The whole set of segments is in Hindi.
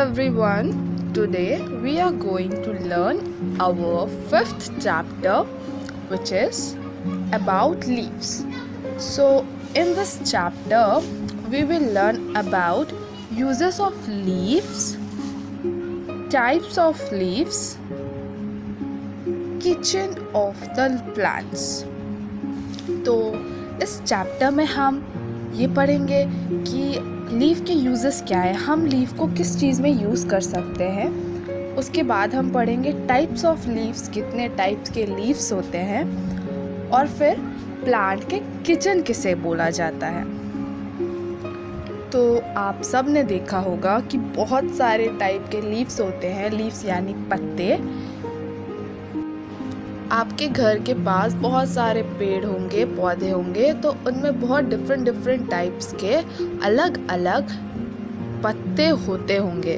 everyone. Today we are going to learn our fifth chapter, which is about leaves. So, in this chapter, we will learn about uses of leaves, types of leaves, kitchen of the plants. तो इस चैप्टर में हम ये पढ़ेंगे कि लीफ के यूजेस क्या है, हम लीफ को किस चीज़ में यूज़ कर सकते हैं. उसके बाद हम पढ़ेंगे टाइप्स ऑफ लीव्स, कितने टाइप्स के लीव्स होते हैं, और फिर प्लांट के किचन किसे बोला जाता है. तो आप सब ने देखा होगा कि बहुत सारे टाइप के लीव्स होते हैं. लीव्स यानी पत्ते. आपके घर के पास बहुत सारे पेड़ होंगे, पौधे होंगे, तो उनमें बहुत डिफरेंट टाइप्स के अलग अलग पत्ते होते होंगे.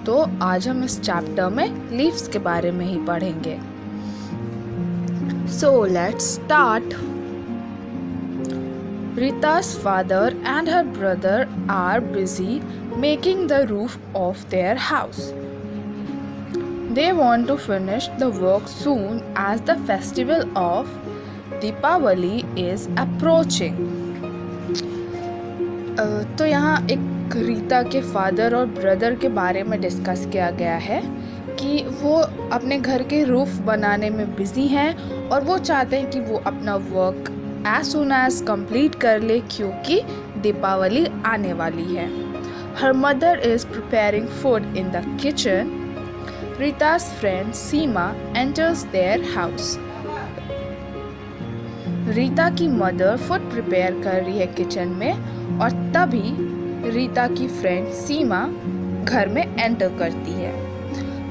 तो आज हम इस चैप्टर में लीव्स के बारे में ही पढ़ेंगे. So let's start. Rita's father and her brother are busy making the roof of their house. They want to finish the work soon as the festival of Deepavali is approaching. तो यहाँ एक रीता के फादर और ब्रदर के बारे में डिस्कस किया गया है कि वो अपने घर के रूफ बनाने में बिजी हैं और वो चाहते हैं कि वो अपना work as soon as complete कर ले क्योंकि दीपावली आने वाली है. हर mother is preparing food in the kitchen. Rita's friend Seema enters their house. Rita की मदर फूड प्रिपेयर कर रही है किचन में और तभी रीता की फ्रेंड सीमा घर में एंटर करती है.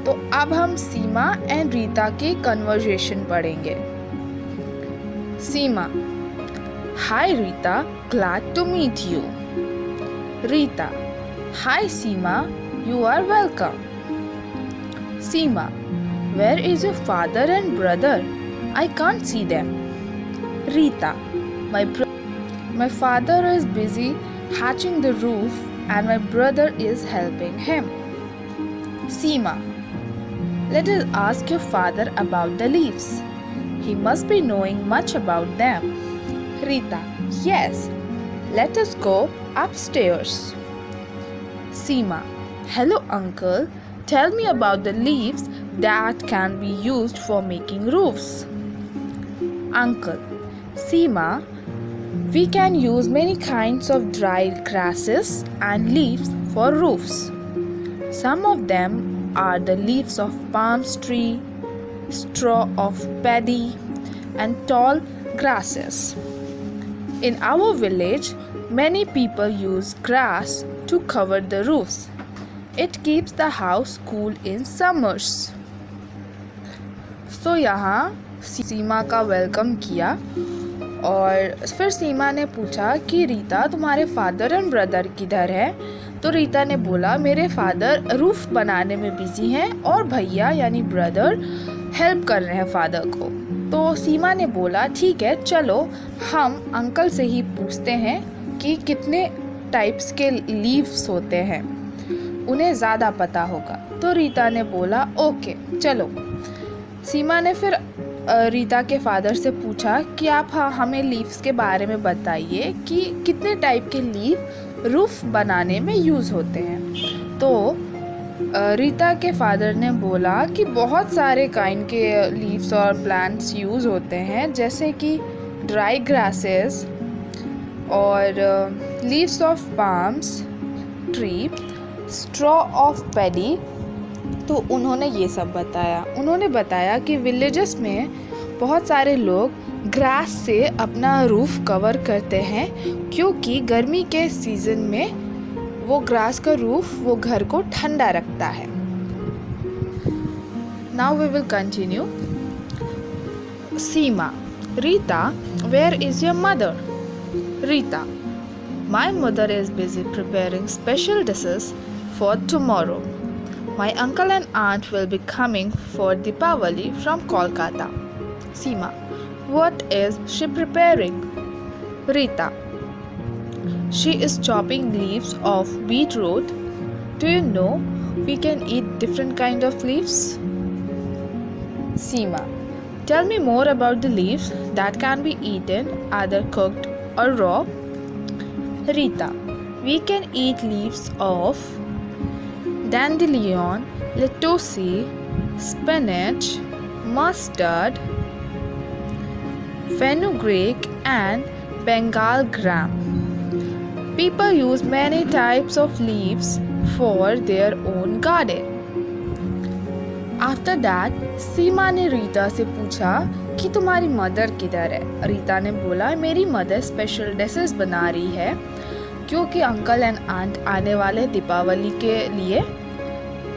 तो अब हम सीमा एंड रीता की कन्वर्सेशन पढ़ेंगे. Seema: hi Rita, glad to meet you. Rita: hi Seema, you are welcome. Seema: where is your father and brother? I can't see them. Rita: my father is busy hatching the roof and my brother is helping him. Seema: let us ask your father about the leaves. He must be knowing much about them. Rita: yes, let us go upstairs. Seema: hello uncle. Tell me about the leaves that can be used for making roofs. Uncle: Seema, we can use many kinds of dried grasses and leaves for roofs. Some of them are the leaves of palm tree, straw of paddy, and tall grasses. In our village, many people use grass to cover the roofs. It keeps the house cool in summers. So यहाँ सीमा का वेलकम किया और फिर सीमा ने पूछा कि रीता, तुम्हारे फादर एंड ब्रदर किधर है. तो रीता ने बोला, मेरे फादर रूफ बनाने में बिजी हैं और भैया यानी ब्रदर हेल्प कर रहे हैं फादर को. तो सीमा ने बोला, ठीक है, चलो हम अंकल से ही पूछते हैं कि कितने टाइप्स के लीव्स होते हैं, उन्हें ज़्यादा पता होगा. तो रीता ने बोला, ओके चलो. सीमा ने फिर रीता के फादर से पूछा कि आप हमें लीव्स के बारे में बताइए कि कितने टाइप के लीव रूफ बनाने में यूज़ होते हैं. तो रीता के फादर ने बोला कि बहुत सारे काइंड के लीव्स और प्लांट्स यूज़ होते हैं, जैसे कि ड्राई ग्रासेस और leaves of palms tree, straw of paddy. तो उन्होंने ये सब बताया. उन्होंने बताया कि विलेजेस में बहुत सारे लोग ग्रास से अपना रूफ कवर करते हैं क्योंकि गर्मी के सीज़न में वो ग्रास का रूफ वो घर को ठंडा रखता है. Now we will continue. Seema: Rita, where is your mother? Rita: my mother is busy preparing special dishes for tomorrow. My uncle and aunt will be coming for Deepavali from Kolkata. Seema: what is she preparing? Rita: she is chopping leaves of beetroot. Do you know we can eat different kind of leaves? Seema, tell me more about the leaves that can be eaten, either cooked or raw. Rita, we can eat leaves of dandelion, lettuce, spinach, mustard, fenugreek, and Bengal gram. People use many types of leaves for their own garden. After that, सीमा ने रीता से पूछा कि तुम्हारी मदर किधर है। रीता ने बोला मेरी मदर स्पेशल डिशेस बना रही है क्योंकि अंकल एंड आंट आने वाले दीपावली के लिए।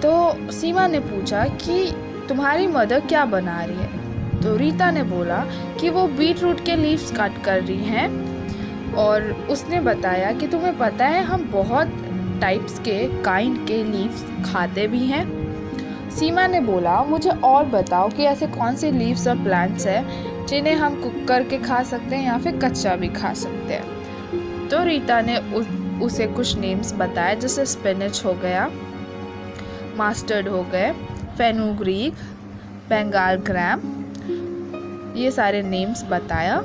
तो सीमा ने पूछा कि तुम्हारी मदर क्या बना रही है। तो रीता ने बोला कि वो बीट रूट के लीव्स कट कर रही हैं और उसने बताया कि तुम्हें पता है हम बहुत टाइप्स के काइंड के लीव्स खाते भी हैं। सीमा ने बोला मुझे और बताओ कि ऐसे कौन से लीव्स और प्लांट्स हैं जिन्हें हम कुक करके खा सकते हैं या फिर कच्चा भी खा सकते हैं। तो रीता ने उसे कुछ नेम्स बताए, जैसे स्पिनच हो गया, मस्टर्ड हो गए, फेनुग्रीक, बंगाल ग्राम, ये सारे नेम्स बताया।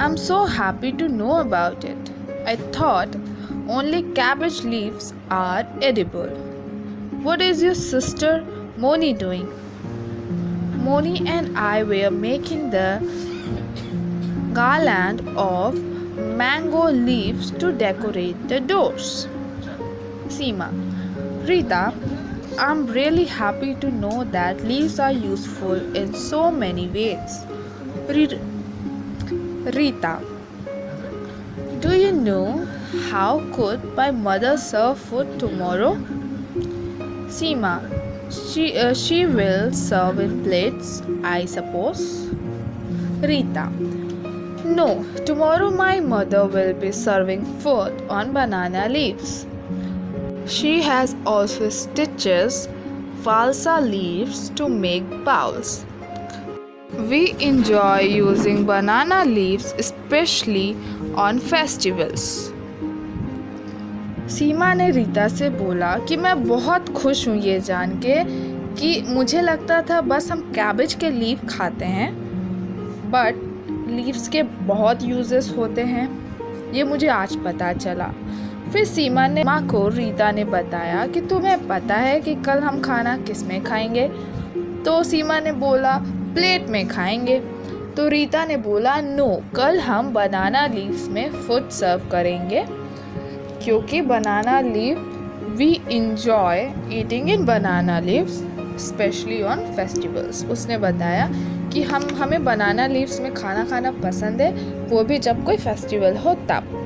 I'm so happy to know about it. I thought only cabbage leaves are edible. What is your sister Moni doing? Moni and I were making the garland of mango leaves to decorate the doors. Seema, Rita, I'm really happy to know that leaves are useful in so many ways. Rita, do you know how could my mother serve food tomorrow? Seema, she will serve in plates, I suppose. Rita, no, tomorrow my mother will be serving food on banana leaves. She has also stitches falsa leaves to make bowls. We enjoy using banana leaves especially on festivals. सीमा ने रीता से बोला कि मैं बहुत खुश हूँ ये जान के कि मुझे लगता था बस हम कैबेज के लीफ खाते हैं, बट लीव्स के बहुत यूजेस होते हैं, ये मुझे आज पता चला। फिर सीमा ने माँ को रीता ने बताया कि तुम्हें पता है कि कल हम खाना किस में खाएंगे। तो सीमा ने बोला प्लेट में खाएंगे। तो रीता ने बोला नो, कल हम बनाना लीव्स में फूड सर्व करेंगे क्योंकि banana leave we enjoy eating in banana leaves specially on festivals. उसने बताया कि हमें बनाना लीव्स में खाना खाना पसंद है, वो भी जब कोई फेस्टिवल हो तब।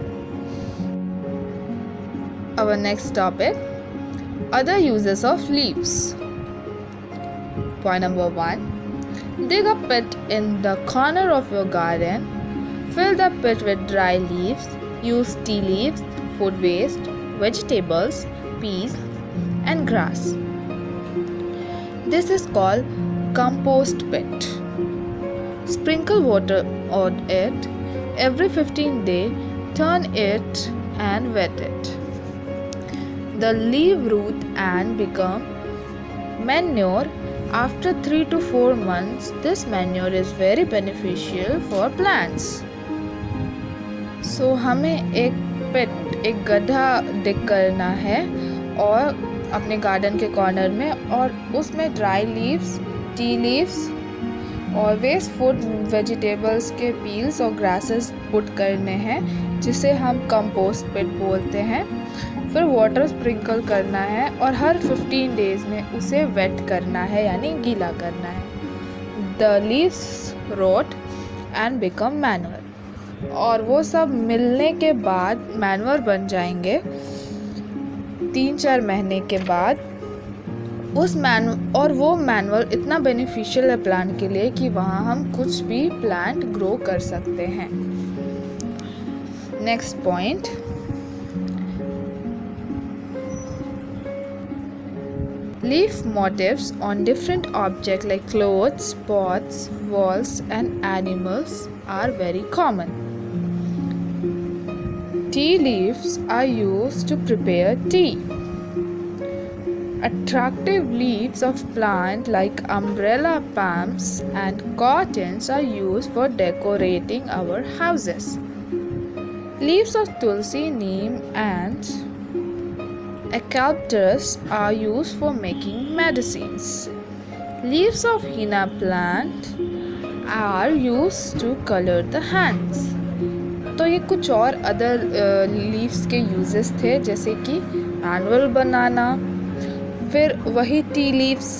Our next topic, other uses of leaves. Point number 1, dig a pit in the corner of your garden. Fill the pit with dry leaves. Use tea leaves, food waste, vegetables, peas, and grass. This is called compost pit. Sprinkle water on it every 15 days. Turn it and wet it. The leaf root and become manure after 3 to 4 months. This manure is very beneficial for plants. So हमें एक गड्ढा डिग करना है और अपने गार्डन के कॉर्नर में, और उसमें ड्राई लीव्स, टी लीव्स और वेस्ट फूड वेजिटेबल्स के पील्स और ग्रासेस पुट करने हैं, जिसे हम कंपोस्ट पिट बोलते हैं। फिर वाटर स्प्रिंकल करना है और हर 15 डेज में उसे वेट करना है, यानी गीला करना है। The leaves rot and become manure, और वो सब मिलने के बाद मैन्योर बन जाएंगे 3-4 महीने के बाद। और वो मैनुअल इतना बेनिफिशियल है प्लांट के लिए कि वहाँ हम कुछ भी प्लांट ग्रो कर सकते हैं। Next point, Leaf motifs on different objects like clothes, pots, walls, and animals are very common. Tea leaves are used to prepare tea. Attractive leaves of plants like umbrella palms and cottons are used for decorating our houses. Leaves of tulsi, neem, and eucalyptus are used for making medicines. Leaves of henna plant are used to color the hands. तो ये कुछ और अदर लीव्स के यूजेस थे, जैसे कि मैनुअल बनाना, फिर वही टी लीव्स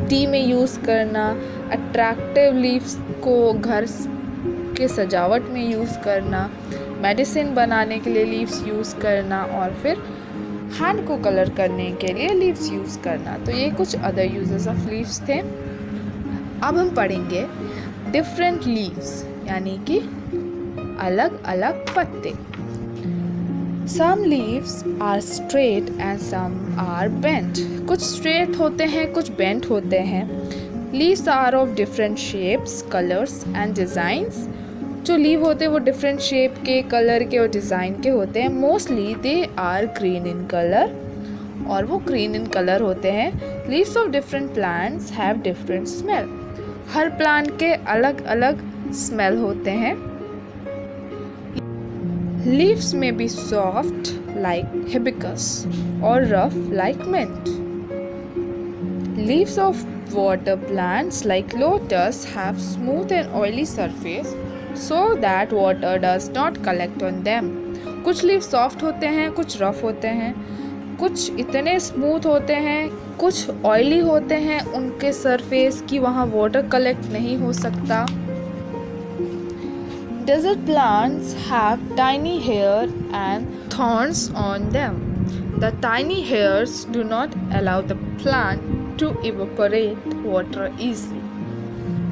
टी में यूज़ करना, अट्रैक्टिव लीव्स को घर के सजावट में यूज़ करना, मेडिसिन बनाने के लिए लीव्स यूज़ करना, और फिर हैंड को कलर करने के लिए लीव्स यूज़ करना। तो ये कुछ अदर यूजेस ऑफ लीव्स थे। अब हम पढ़ेंगे डिफरेंट लीव्स, यानी कि अलग अलग पत्ते। Some leaves are straight and some are bent. कुछ स्ट्रेट होते हैं, कुछ बेंट होते हैं। Leaves are of different shapes, colours and designs. जो लीव होते हैं वो डिफरेंट शेप के, कलर के और डिज़ाइन के होते हैं। Mostly they are green in colour, और वो ग्रीन इन कलर होते हैं। Leaves of different plants have different smell. हर प्लांट के अलग अलग स्मेल होते हैं। लीव्स में बी सॉफ्ट लाइक हिबिस्कस और rough like mint. Leaves of water plants like lotus have smooth and oily surface so that water does not collect on them. कुछ लीव सॉफ्ट होते हैं, कुछ रफ होते हैं, कुछ इतने स्मूथ होते हैं, कुछ ऑयली होते हैं उनके सरफेस की वहाँ वाटर कलेक्ट नहीं हो सकता। Desert plants have tiny hair and thorns on them. The tiny hairs do not allow the plant to evaporate water easily.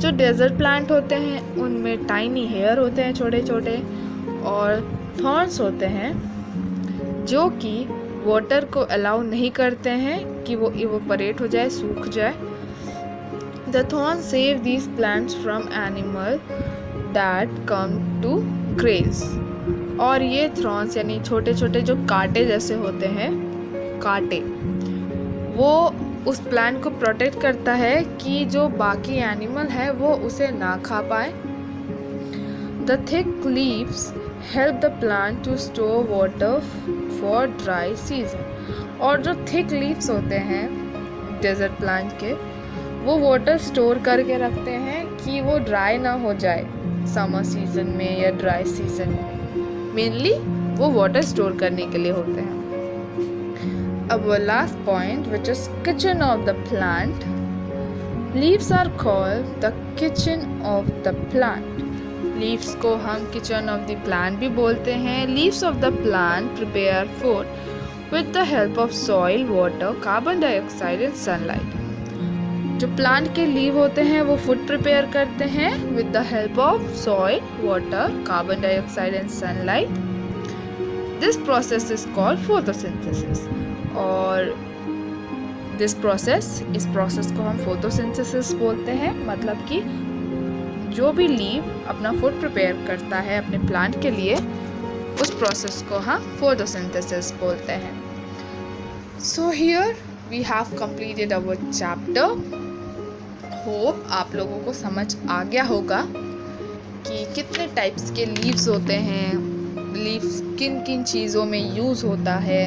जो डेजर्ट प्लांट होते हैं उनमें टाइनी हेयर होते हैं, छोटे छोटे, और थॉर्न्स होते हैं जो कि वाटर को अलाउ नहीं करते हैं कि वो इवोपरेट हो जाए, सूख जाए। The thorns save these plants from animal that come to graze. और ये थॉर्न्स यानी छोटे छोटे जो कांटे जैसे होते हैं, कांटे, वो उस प्लांट को प्रोटेक्ट करता है कि जो बाकी एनिमल है वो उसे ना खा पाए। The thick leaves help the plant to store water for dry season. और जो थिक लीव्स होते हैं डेजर्ट प्लांट के, वो वाटर स्टोर करके रखते हैं कि वो ड्राई ना हो जाए समर सीजन में या ड्राई सीजन में। मेनली वो वाटर स्टोर करने के लिए होते हैं। Our last point, which is kitchen of the plant. Leaves are called the kitchen of the plant. Leaves को हम kitchen of the plant भी बोलते हैं। Leaves of the plant prepare food with the help of soil, water, carbon dioxide and sunlight. जो प्लांट के लीव होते हैं वो फूड प्रिपेयर करते हैं with the help of soil, water, carbon dioxide and sunlight. This process is called photosynthesis. और इस प्रोसेस को हम फोटोसिंथेसिस बोलते हैं। मतलब कि जो भी लीव अपना फूड प्रिपेयर करता है अपने प्लांट के लिए, उस प्रोसेस को हम फोटोसिंथेसिस बोलते हैं। So here we have completed our chapter. Hope आप लोगों को समझ आ गया होगा कि कितने टाइप्स के लीव्स होते हैं, लीव्स किन किन चीज़ों में यूज़ होता है।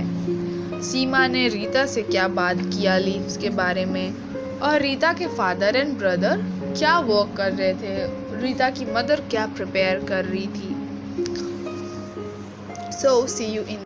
सीमा ने रीता से क्या बात किया लीव्स के बारे में, और रीता के फादर एंड ब्रदर क्या वर्क कर रहे थे, रीता की मदर क्या प्रिपेयर कर रही थी। सो सी यू इन